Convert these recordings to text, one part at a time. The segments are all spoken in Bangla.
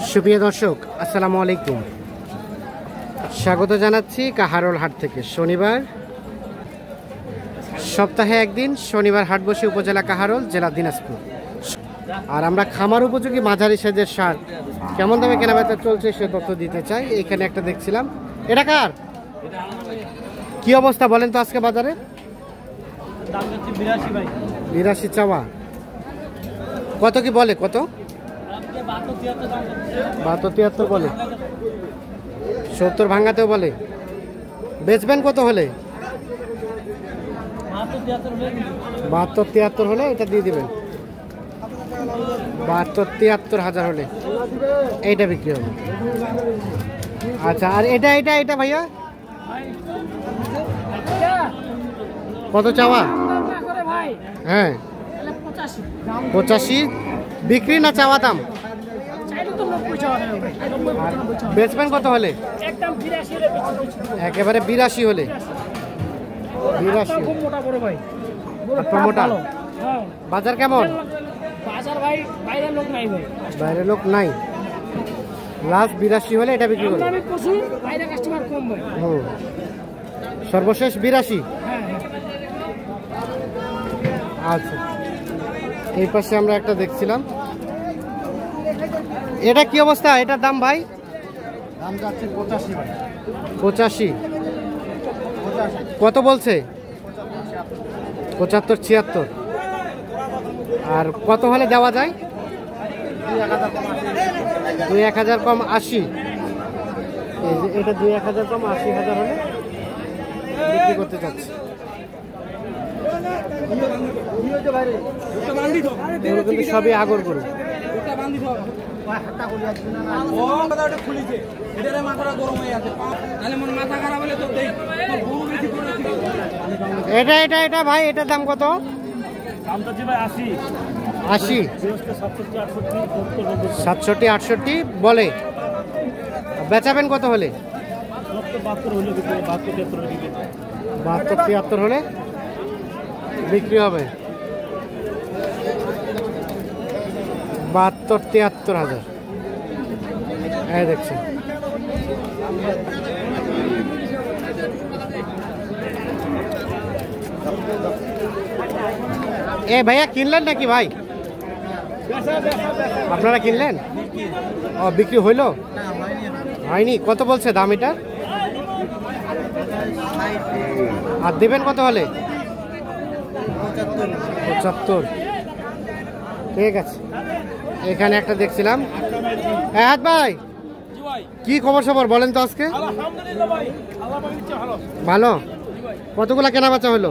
সুপ্রিয় দর্শক, আসসালামু আলাইকুম। স্বাগত জানাচ্ছি কাহারোল হাট থেকে। শনিবার, সপ্তাহে একদিন শনিবার হাট বসে উপজেলা কাহারোল, জেলা দিনাজপুর। আর আমরা খামার উপযোগী মাঝারি সাইজের সার কেমন দামে কেনাবেচা চলছে সে তথ্য দিতে চাই। এখানে একটা দেখছিলাম, এটা কার? কি অবস্থা বলেন তো আজকে বাজারে? 82 চাওয়া। কত কি বলে? কত? 72-73 বলে। 70 ভাঙাতেও বলে। বেচবেন কত হলে? 72-73 হলে এটা দিয়ে দিবেন। 72-73 হাজার হলে এইটা বিক্রি হবে। আচ্ছা, আর এটা এটা এটা ভাইয়া কত চাওয়া? হ্যাঁ, 85 বিক্রি না চাওয়া দাম? বেচবেন কত হলে? একেবারে 82 হলে। 82 মোটা। বাজার কেমন? বাইরে লোক নাই। লাস্ট 82 হলে এটা বিক্রি করবে। সর্বশেষ 82। আচ্ছা, এই পাশে আমরা একটা দেখছিলাম, এটা কি অবস্থা? এটার দাম ভাই? দাম যাচ্ছে 85 ভাই। 85 কত বলছে? 75-76। আর কত হলে দেওয়া যায়? 2-1000 কম 80। এটা 2-1000 কম 80,000 হলে বিক্রি করতে চাচ্ছি। কিন্তু সবই আগর গরু। এটা এটা এটা ভাই, এটার দাম কত? 80, 67-68 বলে। বেচাবেন কত হলে? 72-73 হলে বিক্রি হবে। 72-73 হাজার। এই দেখছেন, এ ভাইয়া কিনলেন নাকি ভাই? আপনারা কিনলেন? ও, বিক্রি হইল? হয়নি। কত বলছে দাম এটা? আর দেবেন কত হলে? 75। ঠিক আছে। এখানে একটা দেখছিলাম। হ্যাঁ ভাই, কি খবর সবর বলেন তো আজকে? ভালো। কতগুলা কেনা বেচা হলো?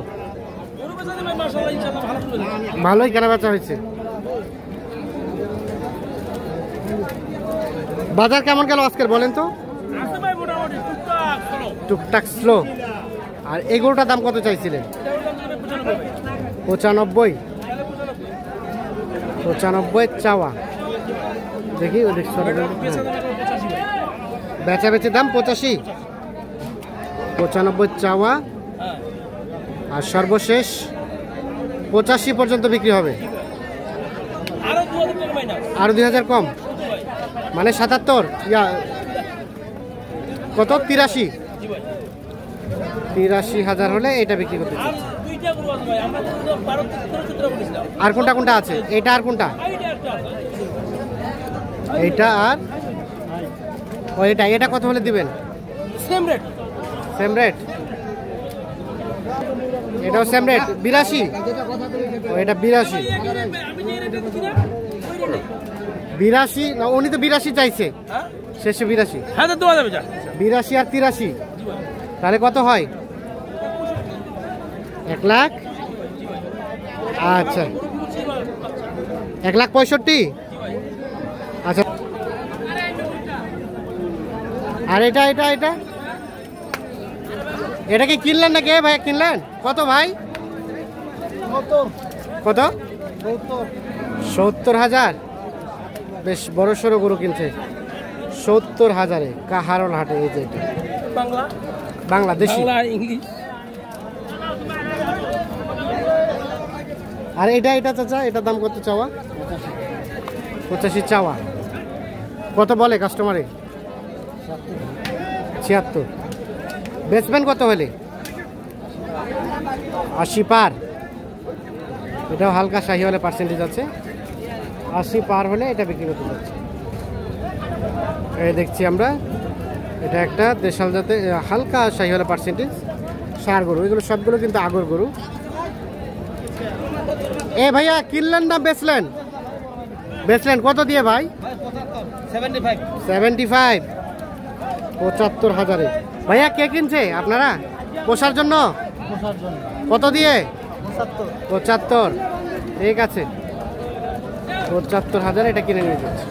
ভালোই কেনা বেচা হয়েছে। বাজার কেমন গেল আজকের বলেন তো? টুকটাক স্লো। আর এগুলোটার দাম কত চাইছিলেন? 95 চাওয়া। দেখি ও দেখছি, বেচা বেচে দাম 85 চাওয়া। আর সর্বশেষ 85 পর্যন্ত বিক্রি হবে। আরো 2000 কম মানে 77। কত? 83 হলে এটা বিক্রি করতে চাই। আর কোনটা কোনটা আছে? এটা আর কোনটা? এইটা আর ও এটা। এটা কত হলে দিবেন? Same rate. এটাও সেম রেট, 82। ও এটা 82 না, উনি তো 82 চাইছে। শেষে 82। 82 আর 83 তাহলে কত হয়? 1 লাখ। আচ্ছা, 1,65,000। আচ্ছা, আর এটা এটা এটা এটা কি কিনলেন নাকি ভাই? কিনলেন কত ভাই? কত? 70,000। বেশ বড় সড়ো গরু কিনছে 70,000-এ কাহারোল হাটে। এই যে এটা বাংলাদেশি। আর এটা এটা চাচা, এটার দাম কত চাওয়া? 85 চাওয়া। কত বলে কাস্টমারে? 76। বেচবেন কত হলে? 80 পার। এটাও হালকা শাহিওয়ালের পার্সেন্টেজ আছে, 80 পার হলে এটা বিক্রি করতে যাচ্ছে। এই দেখছি আমরা, এটা একটা দেশাল জাতে হালকা শাহিওয়ালের পার্সেন্টেজ ষাঁড় গরু। এগুলো সবগুলো কিন্তু আগর গরু। এ ভাইয়া কিনলেন না বেচলেন? বেচলেন কত দিয়ে ভাই? 75। 75। 75,000-এ। ভাইয়া কে কিনছে আপনারা? পোষার জন্য? কত দিয়ে? 75। ঠিক আছে, 75,000 এটা কিনে নিয়ে যাচ্ছে।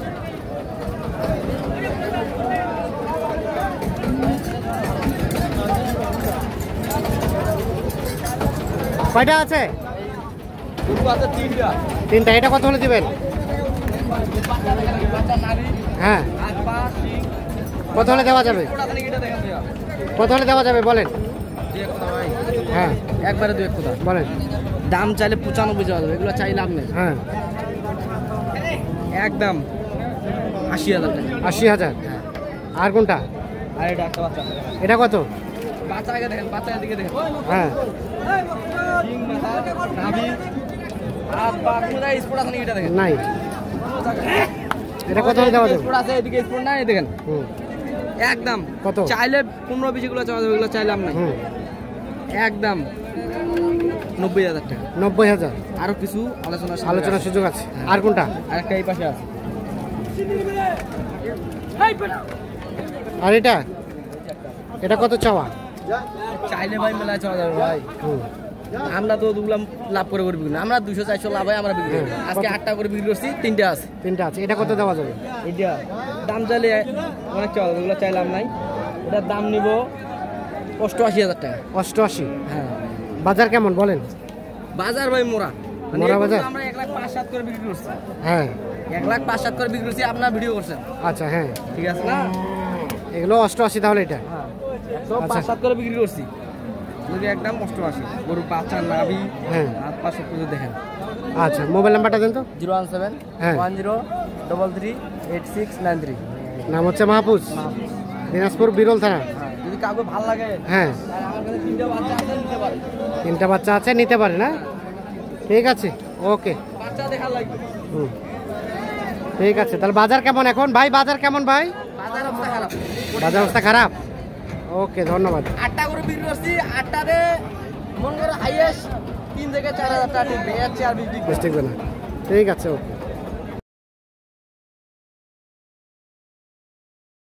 কয়টা আছে? তিনটা। এটা কত হলে দিবেন? হ্যাঁ, কত হলে দেওয়া যাবে? কত হলে দেওয়া যাবে বলেন? হ্যাঁ, একবারে 2 কথা বলেন। দাম চাইলে 95 যাওয়া যাবে, এগুলো চাই লাভ নেই। হ্যাঁ, একদম 80,000 টাকা। 80,000। আর কোনটা? আর এটা একটা বাচ্চা। এটা কত? বাচ্চা আগে দেখেন, বাচ্চার দিকে দেখেন। হ্যাঁ, সিং মাথা, নাভি, হাত পা পুরো স্পট আছে, এটা দেখেন। নাই। এটা কত হলে দেওয়া যাবে? স্পট আছে, এদিকে স্পট নাই, দেখেন। হুম, একদম কত? চাইলে 15-20 গুলো চাওয়া যাবে, এগুলো চাইলাম নাই। হুম, একদম 90,000 টাকা। 90,000। আরো কিছু আলোচনার সুযোগ আছে। আর কোনটা? আর একটা এই পাশে আছে। আর এটা? এটা কত চাওয়া? চাইলে ভাই মেলায় চাওয়া যাবে ভাই। হুম, আমরা তো দুগুলাম লাভ করে বিক্রি করি, আমরা 200-400 লাভ হয় আমরা বিক্রি করি। আজকে 8টা করে বিক্রি করছি, 3টে আছে। 3টা আছে। এটা কত দেওয়া যাবে? এটা দাম চাইলে অনেক চাওয়া যাবে, এগুলো চাইলাম নাই। এটার দাম নিব 88,000 টাকা। 88। হ্যাঁ, বাজার কেমন বলেন? বাজার ভাই মোরা মানে মোরা বাজার? আমরা 1,05,000 করে বিক্রি করছি। হ্যাঁ, 1,05,000 করে বিক্রি করছি, আপনার ভিডিও করছেন। আচ্ছা। হ্যাঁ, ঠিক আছে না? এগুলো 88 তাহলে এটা? হ্যাঁ, 105,000 করে বিক্রি করছি। যদি একদম 88 গরু পাঁচা নাভি, হ্যাঁ, হাত পা সব কিছু দেখেন। আচ্ছা, মোবাইল নাম্বারটা দেন তো। 017 হ্যাঁ। 1033 8693। নাম হচ্ছে মাহফুজ, দিনাজপুর বিরল থানা। যদি কাউকে ভালো লাগে, হ্যাঁ, তাহলে আমার কাছে 3টা বাচ্চা আছে, নিতে পারে। 3টা বাচ্চা আছে, নিতে পারে না? ঠিক আছে, ওকে। বাচ্চা দেখা লাগবে। হুম, ঠিক আছে। তাহলে বাজার কেমন এখন ভাই? বাজার কেমন ভাই? বাজার অবস্থা খারাপ। বাজার অবস্থা খারাপ। ওকে, ধন্যবাদ। 8টা করে বিক্রি করছি, 8টাতে মন করে হাইয়েস্ট 3 থেকে 4,000 টাকা টিকবে, এর চেয়ে আর বিক্রি ঠিক আছে, ওকে।